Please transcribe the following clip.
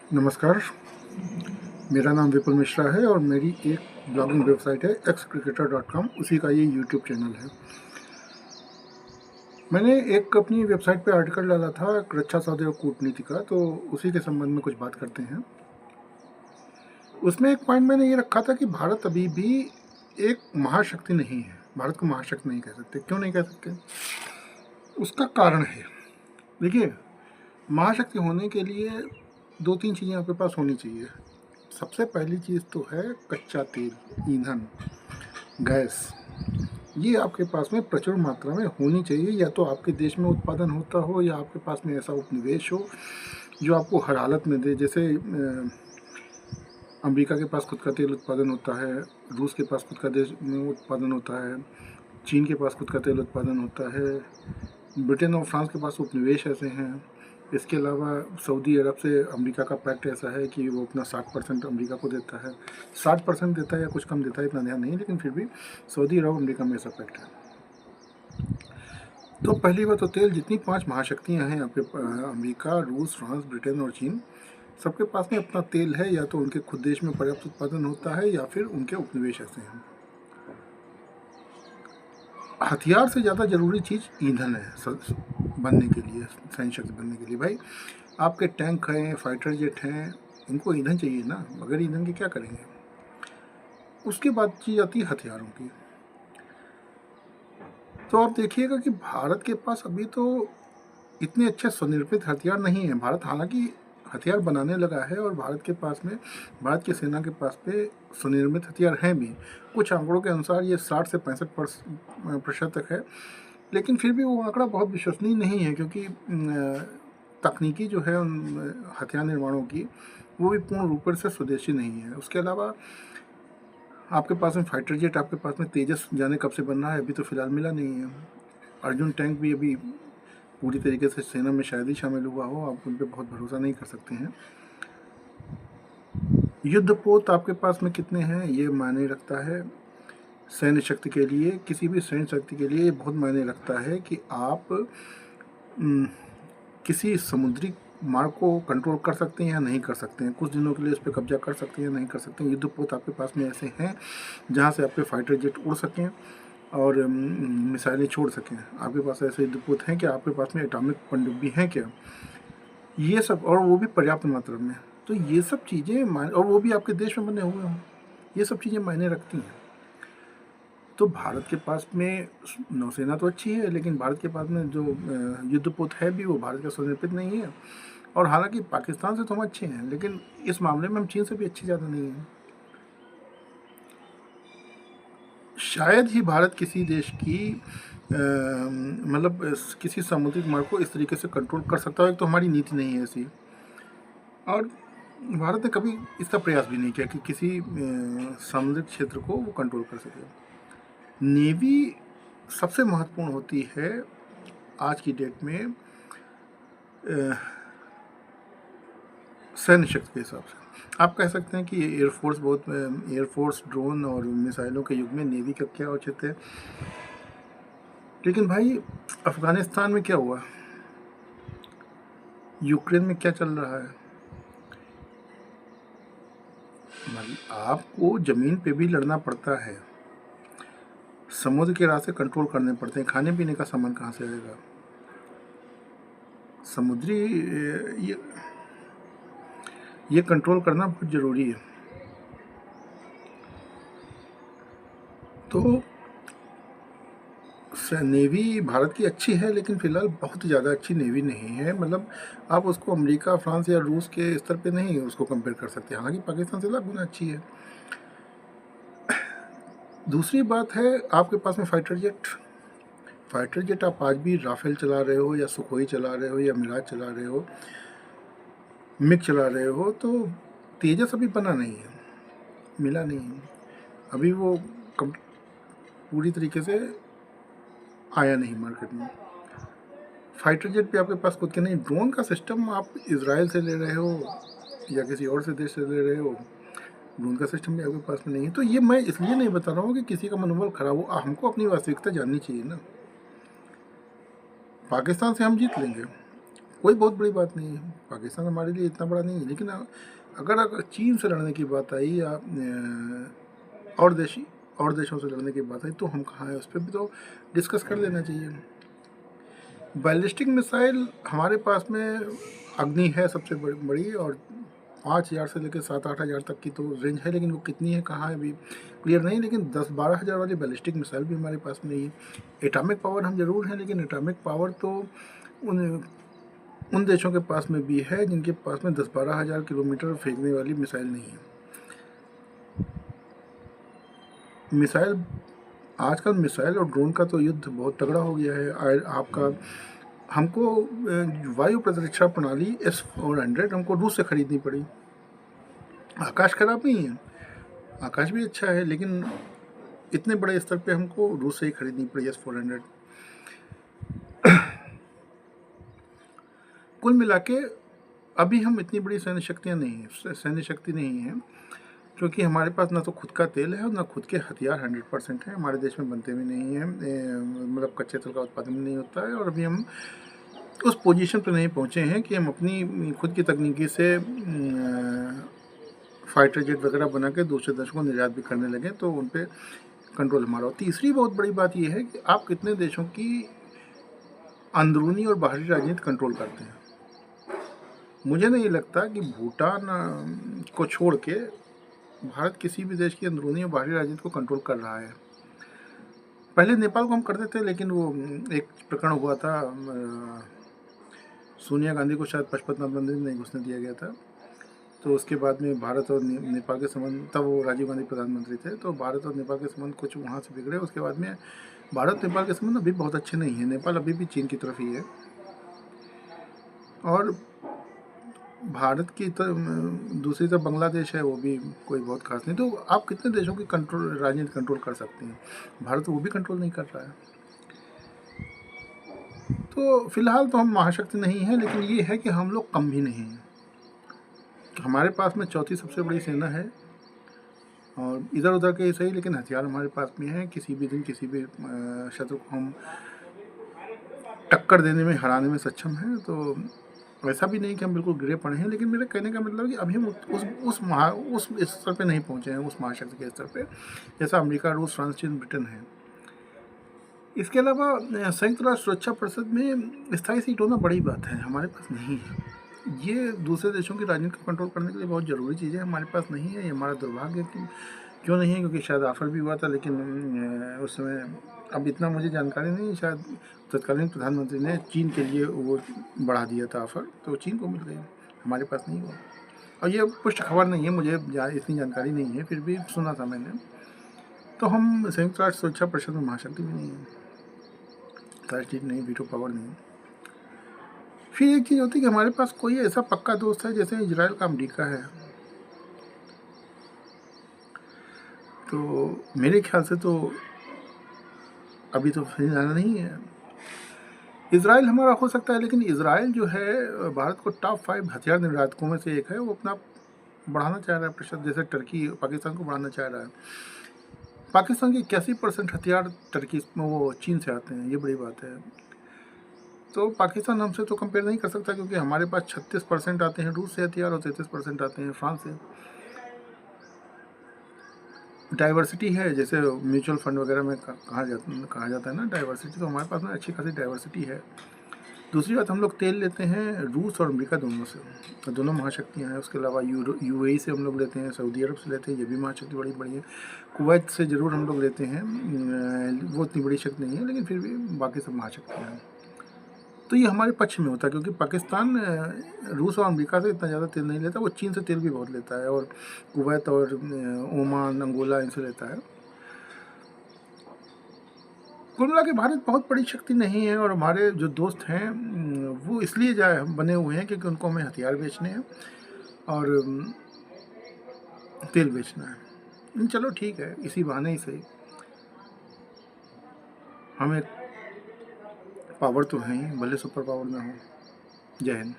नमस्कार, मेरा नाम विपुल मिश्रा है और मेरी एक ब्लॉगिंग वेबसाइट है xcricketer.com, उसी का ये यूट्यूब चैनल है। मैंने एक अपनी वेबसाइट पे आर्टिकल डाला था रक्षा सौदे और कूटनीति का, तो उसी के संबंध में कुछ बात करते हैं। उसमें एक पॉइंट मैंने ये रखा था कि भारत अभी भी एक महाशक्ति नहीं है। भारत को महाशक्ति नहीं कह सकते। क्यों नहीं कह सकते? उसका कारण है, देखिए, महाशक्ति होने के लिए 2-3 चीज़ें आपके पास होनी चाहिए। सबसे पहली चीज़ तो है कच्चा तेल, ईंधन, गैस। ये आपके पास में प्रचुर मात्रा में होनी चाहिए। या तो आपके देश में उत्पादन होता हो या आपके पास में ऐसा उपनिवेश हो जो आपको हर हालत में दे। जैसे अमेरिका के पास खुद का तेल उत्पादन होता है, रूस के पास खुद का देश में उत्पादन होता है, चीन के पास खुद का तेल उत्पादन होता है, ब्रिटेन और फ्रांस के पास उपनिवेश ऐसे हैं। इसके अलावा सऊदी अरब से अमेरिका का पैक्ट ऐसा है कि वो अपना 60% अमेरिका को देता है। 60% देता है या कुछ कम देता है, इतना ध्यान नहीं, लेकिन फिर भी सऊदी अरब अमेरिका में ऐसा पैक्ट है। तो पहली बात तो तेल, जितनी 5 महाशक्तियाँ हैं आपके, अमेरिका, रूस, फ्रांस, ब्रिटेन और चीन, सबके पास में अपना तेल है। या तो उनके खुद देश में पर्याप्त उत्पादन होता है या फिर उनके उपनिवेश ऐसे हैं। हथियार से ज़्यादा ज़रूरी चीज़ ईंधन है बनने के लिए, सैन्य शक्ति बनने के लिए। भाई, आपके टैंक हैं, फाइटर जेट हैं, इनको ईंधन चाहिए ना। बगैर ईंधन के क्या करेंगे? उसके बाद चीज़ आती है हथियारों की। तो आप देखिएगा कि भारत के पास अभी तो इतने अच्छे स्वनिर्मित हथियार नहीं हैं। भारत हालांकि हथियार बनाने लगा है और भारत के पास में, भारत की सेना के पास पे स्वनिर्मित हथियार हैं भी। कुछ आंकड़ों के अनुसार ये 60 से 65% तक है, लेकिन फिर भी वो आंकड़ा बहुत विश्वसनीय नहीं है, क्योंकि तकनीकी जो है उन हथियार निर्माणों की, वो भी पूर्ण रूप से स्वदेशी नहीं है। उसके अलावा आपके पास में फाइटर जेट, आपके पास में तेजस जाने कब से बन रहा है, अभी तो फिलहाल मिला नहीं है। अर्जुन टैंक भी अभी पूरी तरीके से सेना में शायद ही शामिल हुआ हो। आप उन पर बहुत भरोसा नहीं कर सकते हैं। युद्धपोत आपके पास में कितने हैं ये मायने रखता है। सैन्य शक्ति के लिए, किसी भी सैन्य शक्ति के लिए ये बहुत मायने रखता है कि आप किसी समुद्री मार्ग को कंट्रोल कर सकते हैं या नहीं कर सकते हैं, कुछ दिनों के लिए उस पर कब्जा कर सकते हैं या नहीं कर सकते हैं। युद्धपोत आपके पास में ऐसे हैं जहाँ से आपके फाइटर जेट उड़ सकें और मिसाइलें छोड़ सकें। आपके पास ऐसे युद्धपोत हैं क्या? आपके पास में एटॉमिक पनडुब्बी हैं क्या? ये सब, और वो भी पर्याप्त मात्रा में। तो ये सब चीज़ें और वो भी आपके देश में बने हुए हों, ये सब चीज़ें मायने रखती हैं। तो भारत के पास में नौसेना तो अच्छी है, लेकिन भारत के पास में जो युद्धपोत है भी, वो भारत का स्वनिर्मित नहीं है। और हालांकि पाकिस्तान से तो हम अच्छे हैं, लेकिन इस मामले में हम चीन से भी अच्छे ज़्यादा नहीं हैं। शायद ही भारत किसी देश की मतलब किसी सामुद्रिक मार्ग को इस तरीके से कंट्रोल कर सकता है। एक तो हमारी नीति नहीं है ऐसी, और भारत ने कभी इसका प्रयास भी नहीं किया कि किसी सामुद्रिक क्षेत्र को वो कंट्रोल कर सके। नेवी सबसे महत्वपूर्ण होती है आज की डेट में सैन्य शक्ति के हिसाब से। आप कह सकते हैं कि एयरफोर्स, ड्रोन और मिसाइलों के युग में नेवी का क्या औचित है, लेकिन भाई अफगानिस्तान में क्या हुआ, यूक्रेन में क्या चल रहा है, आपको ज़मीन पे भी लड़ना पड़ता है, समुद्र के रास्ते कंट्रोल करने पड़ते हैं। खाने पीने का सामान कहाँ से आएगा? समुद्री ये कंट्रोल करना बहुत ज़रूरी है। तो नेवी भारत की अच्छी है, लेकिन फ़िलहाल बहुत ज़्यादा अच्छी नेवी नहीं है। मतलब आप उसको अमेरिका, फ्रांस या रूस के स्तर पे नहीं उसको कंपेयर कर सकते। हालांकि पाकिस्तान से लाख गुना अच्छी है। दूसरी बात है, आपके पास में फाइटर जेट आप आज भी राफेल चला रहे हो या सुखोई चला रहे हो या मिराज चला रहे हो, मिग चला रहे हो, तो तेजस अभी बना नहीं है, मिला नहीं है अभी, वो पूरी तरीके से आया नहीं मार्केट में। फाइटर जेट भी आपके पास खुद के नहीं। ड्रोन का सिस्टम आप इजराइल से ले रहे हो या किसी और से देश से ले रहे हो, ड्रोन का सिस्टम भी आपके पास में नहीं है। तो ये मैं इसलिए नहीं बता रहा हूँ कि किसी का मनोबल खराब हो, हमको अपनी वास्तविकता जाननी चाहिए ना। पाकिस्तान से हम जीत लेंगे, कोई बहुत बड़ी बात नहीं है, पाकिस्तान हमारे लिए इतना बड़ा नहीं है। लेकिन अगर चीन से लड़ने की बात आई या और देशों से लड़ने की बात आई तो हम कहाँ हैं, उस पर भी तो डिस्कस कर लेना चाहिए। बैलिस्टिक मिसाइल हमारे पास में अग्नि है सबसे बड़ी, और 5,000 से लेकर 7-8 हज़ार तक की तो रेंज है, लेकिन वो कितनी है कहाँ है अभी क्लियर नहीं। लेकिन 10-12 हज़ार वाली बैलिस्टिक मिसाइल भी हमारे पास में नहीं है। एटॉमिक पावर हम ज़रूर हैं, लेकिन एटॉमिक पावर तो उन देशों के पास में भी है जिनके पास में 10-12 हज़ार किलोमीटर फेंकने वाली मिसाइल नहीं है। आजकल मिसाइल और ड्रोन का तो युद्ध बहुत तगड़ा हो गया है। आपका हमको वायु प्रतिरक्षा प्रणाली S-400 हमको रूस से खरीदनी पड़ी। आकाश खराब नहीं है, आकाश भी अच्छा है, लेकिन इतने बड़े स्तर पे हमको रूस से ही खरीदनी पड़ी S-400। कुल मिला के अभी हम इतनी बड़ी सैन्य शक्ति नहीं है, क्योंकि हमारे पास ना तो खुद का तेल है और ना खुद के हथियार 100% हैं। हमारे देश में बनते भी नहीं हैं, मतलब कच्चे तेल का उत्पादन भी नहीं होता है। और अभी हम उस पोजीशन पर नहीं पहुँचे हैं कि हम अपनी खुद की तकनीकी से फाइटर जेट वगैरह बना के दूसरे देशों को निर्यात भी करने लगे, तो उन पर कंट्रोल हमारा हो। तीसरी बहुत बड़ी बात यह है कि आप कितने देशों की अंदरूनी और बाहरी राजनीति कंट्रोल करते हैं। मुझे नहीं लगता कि भूटान को छोड़ के भारत किसी भी देश की अंदरूनी और बाहरी राजनीति को कंट्रोल कर रहा है। पहले नेपाल को हम करते थे, लेकिन वो एक प्रकरण हुआ था, सोनिया गांधी को शायद पशुपतिनाथ मंदिर में नहीं घुसने दिया गया था, तो उसके बाद में भारत और नेपाल के संबंध, तब वो राजीव गांधी प्रधानमंत्री थे, तो भारत और नेपाल के संबंध कुछ वहाँ से बिगड़े। उसके बाद में भारत नेपाल के संबंध अभी बहुत अच्छे नहीं हैं। नेपाल अभी भी चीन की तरफ ही है, और भारत की दूसरी तरफ बांग्लादेश है, वो भी कोई बहुत खास नहीं। तो आप कितने देशों की राजनीति कंट्रोल कर सकते हैं? भारत वो भी कंट्रोल नहीं कर रहा है। तो फिलहाल तो हम महाशक्ति नहीं है, लेकिन ये है कि हम लोग कम भी नहीं हैं। हमारे पास में चौथी सबसे बड़ी सेना है, और इधर उधर के सही, लेकिन हथियार हमारे पास में है। किसी भी दिन किसी भी शत्रु को हम टक्कर देने में, हराने में सक्षम हैं। तो ऐसा भी नहीं कि हम बिल्कुल गिरे पड़े हैं, लेकिन मेरे कहने का मतलब है कि अभी हम उस स्तर पे नहीं पहुंचे हैं, उस महाशक्ति के स्तर पे, जैसा अमेरिका, रूस, फ्रांस, चीन, ब्रिटेन है। इसके अलावा संयुक्त राष्ट्र सुरक्षा परिषद में स्थायी सीट होना बड़ी बात है, हमारे पास नहीं है। ये दूसरे देशों की राजनीति को कंट्रोल करने के लिए बहुत ज़रूरी चीज़ है, हमारे पास नहीं है। ये हमारा दुर्भाग्य है। क्यों नहीं है? क्योंकि शायद ऑफर भी हुआ था, लेकिन उस समय अब इतना मुझे जानकारी नहीं, शायद तत्कालीन प्रधानमंत्री ने चीन के लिए वो बढ़ा दिया था ऑफर, तो चीन को मिल गई, हमारे पास नहीं हुआ। और ये पुष्ट खबर नहीं है, मुझे इतनी जानकारी नहीं है, फिर भी सुना था मैंने। तो हम संयुक्त राष्ट्र सुरक्षा परिषद में महाशक्ति भी नहीं है, सीट नहीं, वीटो पावर नहीं। फिर एक चीज़ होती है कि हमारे पास कोई ऐसा पक्का दोस्त है, जैसे इजराइल का अमेरिका है। तो मेरे ख्याल से तो अभी तो फिलहाल नहीं है। इजराइल हमारा हो सकता है, लेकिन इजराइल जो है भारत को टॉप 5 हथियार निर्यातकों में से एक है। वो अपना बढ़ाना चाह रहा है प्रतिशत, जैसे टर्की पाकिस्तान को बढ़ाना चाह रहा है। पाकिस्तान के 81% हथियार टर्की वो चीन से आते हैं, ये बड़ी बात है। तो पाकिस्तान हमसे तो कंपेयर नहीं कर सकता, क्योंकि हमारे पास 36% आते हैं रूस से हथियार और 33% आते हैं फ्रांस से। डाइवर्सिटी है, जैसे म्यूचुअल फंड वगैरह में कहा जाता है ना डाइवर्सिटी, तो हमारे पास में अच्छी खासी डाइवर्सिटी है। दूसरी बात, हम लोग तेल लेते हैं रूस और अमेरिका दोनों से, दोनों महाशक्तियाँ हैं। उसके अलावा UAE से हम लोग लेते हैं, सऊदी अरब से लेते हैं, ये भी महाशक्ति बड़ी बड़ी है। कुवैत से ज़रूर हम लोग लेते हैं, वो इतनी बड़ी शक्ति नहीं है, लेकिन फिर भी बाकी सब महाशक्तियाँ हैं। तो ये हमारे पक्ष में होता है, क्योंकि पाकिस्तान रूस और अमेरिका से इतना ज़्यादा तेल नहीं लेता, वो चीन से तेल भी बहुत लेता है, और कुवैत और ओमान, अंगोला, इनसे लेता है। कुल मिला के भारत बहुत बड़ी शक्ति नहीं है, और हमारे जो दोस्त हैं वो इसलिए बने हुए हैं क्योंकि उनको हमें हथियार बेचने हैं और तेल बेचना है। चलो ठीक है, इसी बहाने ही सही, हमें पावर तो है ही, भले सुपर पावर ना हो। जय हिंद।